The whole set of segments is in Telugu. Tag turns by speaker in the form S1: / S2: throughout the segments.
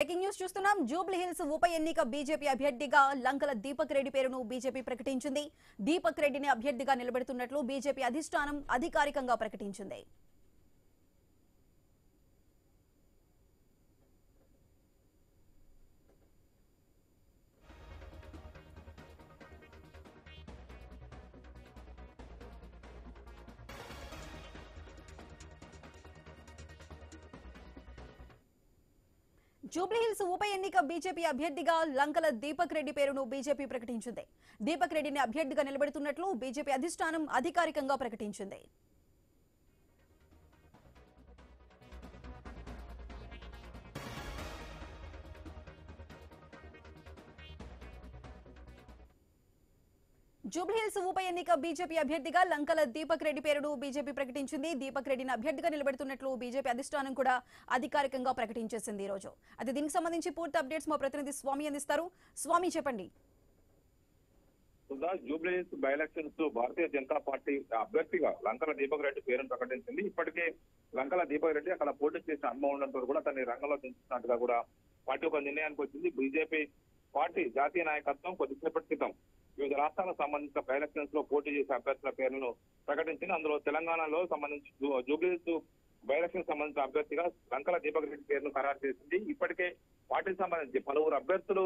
S1: బ్రేకింగ్ న్యూస్ చూస్తున్నాం. జూబ్లీ హిల్స్ ఉప ఎన్నిక బీజేపీ అభ్యర్థిగా లంకల దీపక్ రెడ్డి పేరును బీజేపీ ప్రకటించింది. దీపక్ రెడ్డిని అభ్యర్థిగా నిలబెడుతున్నట్లు బీజేపీ అధిష్టానం అధికారికంగా ప్రకటించింది. జూబ్లీ హిల్స్ ఉప ఎన్నిక బీజేపీ అభ్యర్థిగా లంకల దీపక్ రెడ్డి పేరును బీజేపీ ప్రకటించింది. దీపక్ రెడ్డిని అభ్యర్థిగా నిలబెడుతున్నట్లు బీజేపీ అధిష్టానం అధికారికంగా ప్రకటించింది. జూబ్లీ హిల్స్ ఉప ఎన్నిక బీజేపీ అభ్యర్థిగా లంకల దీపక్ రెడ్డి పేరును బీజేపీ ప్రకటించింది. దీపక్ రెడ్డిని అభ్యర్థిగా నిలబెడుతున్నట్లు బీజేపీ అధిష్టానం కూడా అధికారికంగా ప్రకటించేసింది ఈ రోజు. అయితే దీనికి సంబంధించి పూర్తి అప్డేట్స్ మా ప్రతినిధి స్వామి అందిస్తారు. స్వామి, చెప్పండి.
S2: Jubilee hills by elections Bharatiya Janata party అభ్యర్థిగా లంకల దీపక్ రెడ్డి పేరును ప్రకటించింది. ఇప్పటికే లంకల దీపక్ రెడ్డి అక్కడ పోటీ చేసిన అనుభవం ఉండడంతో కూడా తన రంగంలో దించుతున్నట్టుగా కూడా పార్టీ ఒక నిర్ణయానికి వచ్చింది. బీజేపీ పార్టీ జాతీయ నాయకత్వం కొద్దిసేపటి క్రితం వివిధ రాష్ట్రాలకు సంబంధించిన బై ఎలక్షన్స్ లో పోటీ చేసే అభ్యర్థుల పేర్లను ప్రకటించింది. అందులో తెలంగాణలో సంబంధించి జూబ్లీ హిల్స్ బై ఎలక్షన్ సంబంధించిన అభ్యర్థిగా లంకల దీపక్ రెడ్డి పేరును ఖరారు చేసింది. ఇప్పటికే పార్టీకి సంబంధించి పలువురు అభ్యర్థులు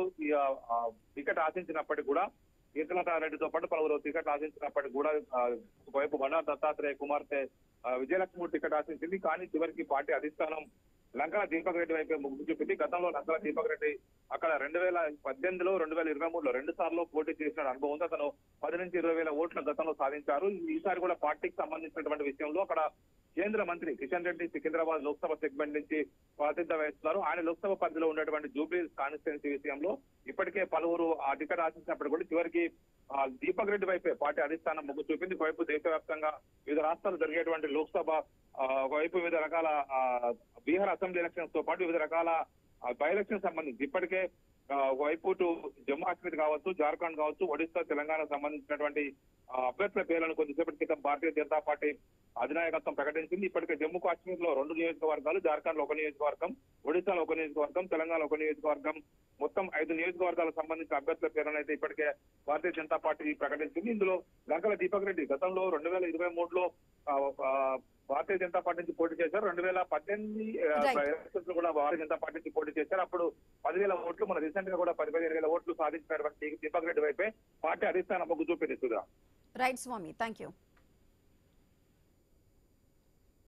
S2: టికెట్ ఆశించినప్పటికీ కూడా కీర్తనరెడ్డితో పాటు పలువురు టికెట్ ఆశించినప్పటికీ కూడా ఒకవైపు బండారు దత్తాత్రేయ కుమార్తె విజయలక్ష్మి టికెట్ ఆశించింది. కానీ చివరికి పార్టీ అధిష్టానం లంకల దీపక్ రెడ్డి వైపే మొగ్గు చూపింది. గతంలో లంకల దీపక్ రెడ్డి అక్కడ 2018లో 2023లో 2 సార్లు పోటీ చేసిన అనుభవం ఉంది. అతను 10 నుంచి 20 వేల ఓట్ల గతంలో సాధించారు. ఈసారి కూడా పార్టీకి సంబంధించినటువంటి విషయంలో అక్కడ కేంద్ర మంత్రి కిషన్ రెడ్డి సికింద్రాబాద్ లోక్సభ సెగ్మెంట్ నుంచి ప్రాతినిధ్యం వహిస్తున్నారు. ఆయన లోక్సభ పరిధిలో ఉన్నటువంటి జూబ్లీ కాన్స్టిట్యున్సీ విషయంలో ఇప్పటికే పలువురు ఆ టికెట్ ఆశించినప్పుడు కూడా చివరికి దీపక్ రెడ్డి వైపే పార్టీ అధిష్టానం మొగ్గు చూపింది. ఒకవైపు దేశవ్యాప్తంగా వివిధ రాష్ట్రాలు జరిగేటువంటి లోక్సభ, ఒకవైపు వివిధ రకాల బీహార్ అసెంబ్లీ ఎలక్షన్స్ తో పాటు వివిధ రకాల బై ఎలక్షన్ సంబంధించి ఇప్పటికే ఒకవైపు జమ్మూ కాశ్మీర్ కావచ్చు, జార్ఖండ్ కావచ్చు, ఒడిశా, తెలంగాణకు సంబంధించినటువంటి అభ్యర్థుల పేర్లను కొద్దిసేపటి క్రితం భారతీయ జనతా పార్టీ అధినాయకత్వం ప్రకటించింది. ఇప్పటికే జమ్మూ కాశ్మీర్ లో 2 నియోజకవర్గాలు, జార్ఖండ్ లో 1 నియోజకవర్గం, ఒడిశాలో 1 నియోజకవర్గం, తెలంగాణలో 1 నియోజకవర్గం, మొత్తం 5 నియోజకవర్గాలకు సంబంధించిన అభ్యర్థుల పేర్లను అయితే ఇప్పటికే భారతీయ జనతా పార్టీ ప్రకటించింది. ఇందులో లంకల దీపక్ రెడ్డి గతంలో 2023లో భారతీయ జనతా పార్టీ నుంచి పోటీ చేశారు. 2018 ఎలక్షన్స్ కూడా భారతీయ జనతా పార్టీ నుంచి పోటీ చేశారు. అప్పుడు 10,000 ఓట్లు, మన రీసెంట్ గా కూడా 15,000 ఓట్లు సాధించినటువంటి దీపక్ రెడ్డి వైపే పార్టీ అధిష్టానం మొగ్గు చూపింది.
S1: Right Swami, thank you.